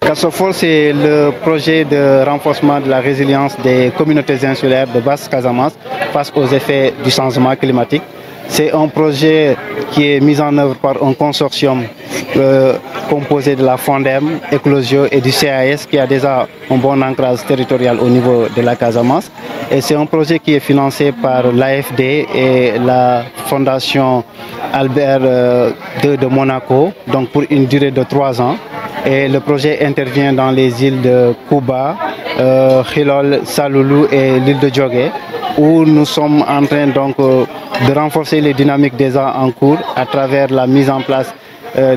Casafor, c'est le projet de renforcement de la résilience des communautés insulaires de Basse-Casamance face aux effets du changement climatique. C'est un projet qui est mis en œuvre par un consortium composé de la FONDEM, Eclosio et du CAS qui a déjà un bon ancrage territorial au niveau de la Casamance. Et c'est un projet qui est financé par l'AFD et la Fondation Albert II de Monaco, donc pour une durée de 3 ans. Et le projet intervient dans les îles de Kouba, Khilol, Saloulou et l'île de Djogé, où nous sommes en train donc de renforcer les dynamiques déjà en cours à travers la mise en place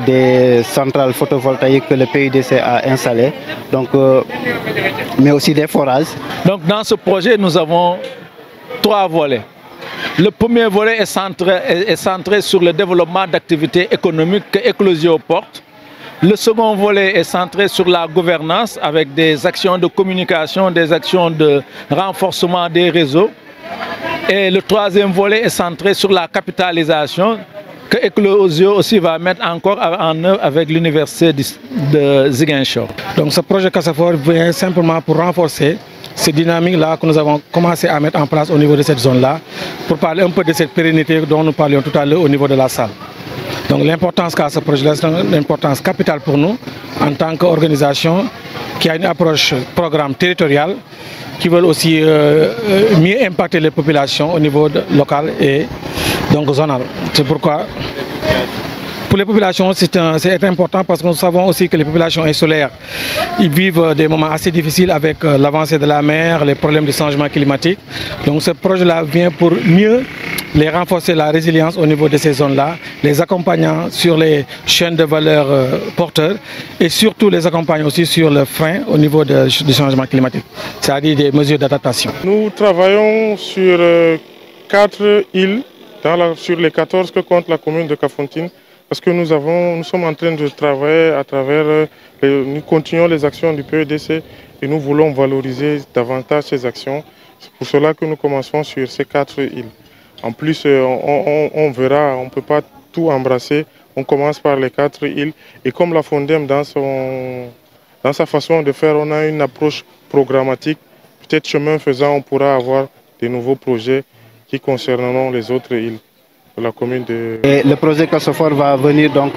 des centrales photovoltaïques que le PUDC a installées, donc, mais aussi des forages. Donc dans ce projet, nous avons 3 volets. Le premier volet est centré sur le développement d'activités économiques que Eclosio porte. Le second volet est centré sur la gouvernance avec des actions de communication, des actions de renforcement des réseaux. Et le troisième volet est centré sur la capitalisation que Eclosio aussi va mettre encore en œuvre avec l'université de Ziguinchor. Donc ce projet Casafor vient simplement pour renforcer ces dynamiques-là que nous avons commencé à mettre en place au niveau de cette zone-là, pour parler un peu de cette pérennité dont nous parlions tout à l'heure au niveau de la salle. Donc l'importance qu'a ce projet-là, c'est une importance capitale pour nous en tant qu'organisation qui a une approche programme territorial, qui veut aussi mieux impacter les populations au niveau local et donc zonal. C'est pourquoi pour les populations c'est important, parce que nous savons aussi que les populations insulaires ils vivent des moments assez difficiles avec l'avancée de la mer, les problèmes de changement climatique. Donc ce projet-là vient pour mieux les renforcer la résilience au niveau de ces zones-là, les accompagnant sur les chaînes de valeur porteurs et surtout les accompagnant aussi sur le frein au niveau du changement climatique, c'est-à-dire des mesures d'adaptation. Nous travaillons sur 4 îles sur les 14 que compte la commune de Kafountine, parce que nous sommes en train de travailler à travers, nous continuons les actions du PUDC et nous voulons valoriser davantage ces actions. C'est pour cela que nous commençons sur ces 4 îles. En plus, on verra, on ne peut pas tout embrasser. On commence par les 4 îles. Et comme la FONDEM, dans sa façon de faire, on a une approche programmatique. Peut-être chemin faisant, on pourra avoir de nouveaux projets qui concerneront les autres îles de la commune de... Et le projet Casafor va venir donc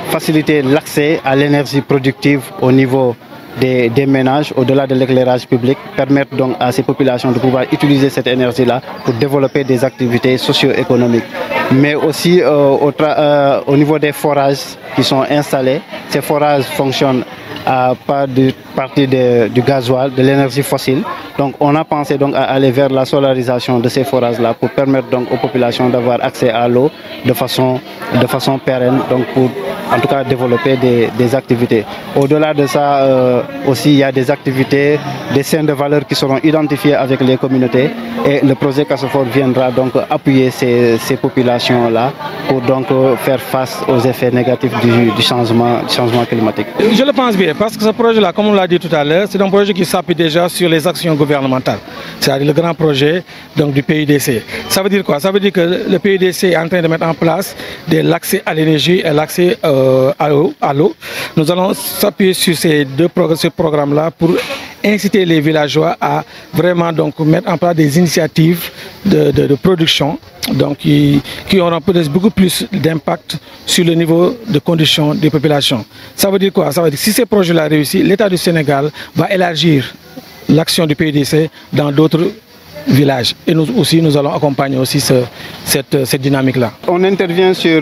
faciliter l'accès à l'énergie productive au niveau des ménages, au-delà de l'éclairage public, permettre donc à ces populations de pouvoir utiliser cette énergie-là pour développer des activités socio-économiques. Mais aussi au niveau des forages qui sont installés, ces forages fonctionnent à partir du gasoil, de l'énergie fossile. Donc on a pensé donc à aller vers la solarisation de ces forages-là pour permettre donc aux populations d'avoir accès à l'eau de façon pérenne, donc pour en tout cas développer des activités. Au-delà de ça, aussi il y a des activités, des chaînes de valeur qui seront identifiées avec les communautés, et le projet Casafor viendra donc appuyer ces populations-là pour donc faire face aux effets négatifs du changement climatique. Je le pense bien, parce que ce projet-là, comme on l'a dit tout à l'heure, c'est un projet qui s'appuie déjà sur les actions gouvernementales, c'est-à-dire le grand projet donc, du PUDC. Ça veut dire quoi? Ça veut dire que le PUDC est en train de mettre en place l'accès à l'énergie et l'accès à l'eau. Nous allons s'appuyer sur ces ce programme-là pour inciter les villageois à vraiment donc, mettre en place des initiatives de production donc, qui auront peut-être beaucoup plus d'impact sur le niveau de conditions des populations. Ça veut dire quoi? Ça veut dire que si ces projets-là réussissent, l'État du Sénégal va élargir l'action du PUDC dans d'autres villages. Et nous aussi, nous allons accompagner aussi cette dynamique-là. On intervient sur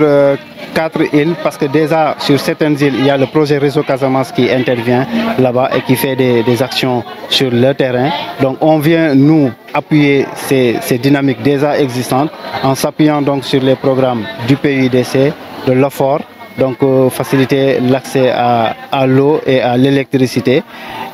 4 îles parce que déjà sur certaines îles, il y a le projet Réseau Casamance qui intervient là-bas et qui fait des actions sur le terrain. Donc on vient nous appuyer ces dynamiques déjà existantes en s'appuyant donc sur les programmes du PUDC, de l'OFOR, donc faciliter l'accès à l'eau et à l'électricité.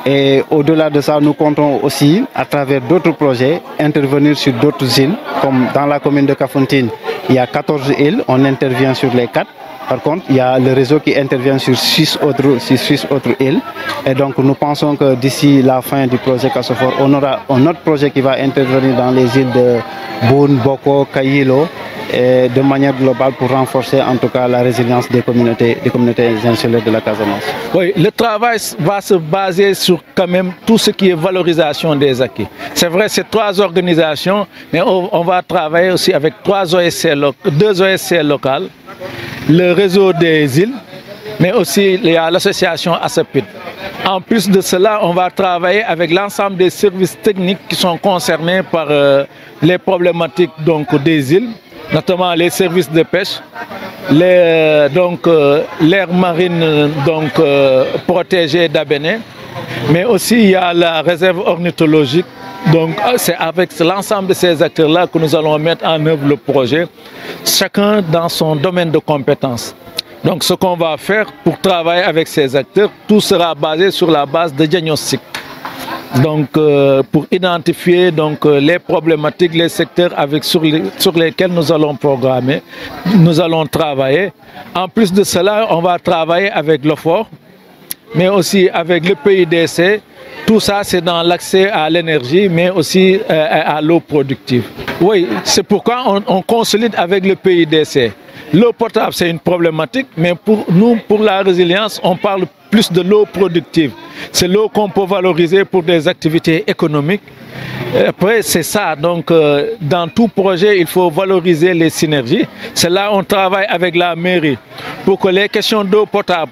Et au-delà de ça, nous comptons aussi, à travers d'autres projets, intervenir sur d'autres îles, comme dans la commune de Kafountine, il y a 14 îles, on intervient sur les 4. Par contre, il y a le réseau qui intervient sur 6 autres îles. Et donc, nous pensons que d'ici la fin du projet Casafor, on aura un autre projet qui va intervenir dans les îles de Boun, Boko, Kayilo et de manière globale pour renforcer en tout cas la résilience des communautés insulaires de la Casamance? Oui, le travail va se baser sur quand même tout ce qui est valorisation des acquis. C'est vrai, c'est 3 organisations, mais on va travailler aussi avec 2 OSC locales, le réseau des îles, mais aussi il y a l'association ASAPID. En plus de cela, on va travailler avec l'ensemble des services techniques qui sont concernés par les problématiques donc, des îles, notamment les services de pêche, l'aire marine protégée d'Abéné, mais aussi il y a la réserve ornithologique. Donc c'est avec l'ensemble de ces acteurs-là que nous allons mettre en œuvre le projet, chacun dans son domaine de compétences. Donc ce qu'on va faire pour travailler avec ces acteurs, tout sera basé sur la base de diagnostic. Donc pour identifier les problématiques, les secteurs sur lesquels nous allons programmer, nous allons travailler. En plus de cela, on va travailler avec l'OFOR, mais aussi avec le PIDC. Tout ça, c'est dans l'accès à l'énergie, mais aussi à l'eau productive. Oui, c'est pourquoi on consolide avec le PIDC. L'eau potable, c'est une problématique, mais pour nous, pour la résilience, on parle plus de l'eau productive. C'est l'eau qu'on peut valoriser pour des activités économiques. Après, c'est ça. Donc, dans tout projet, il faut valoriser les synergies. C'est là on travaille avec la mairie pour que les questions d'eau potable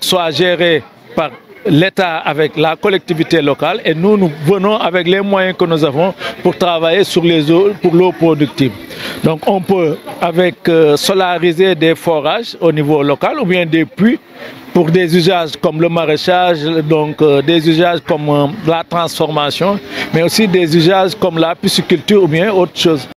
soient gérées par l'État avec la collectivité locale, et nous venons avec les moyens que nous avons pour travailler sur pour l'eau productive. Donc on peut solariser des forages au niveau local ou bien des puits pour des usages comme le maraîchage, des usages comme la transformation, mais aussi des usages comme la pisciculture ou bien autre chose.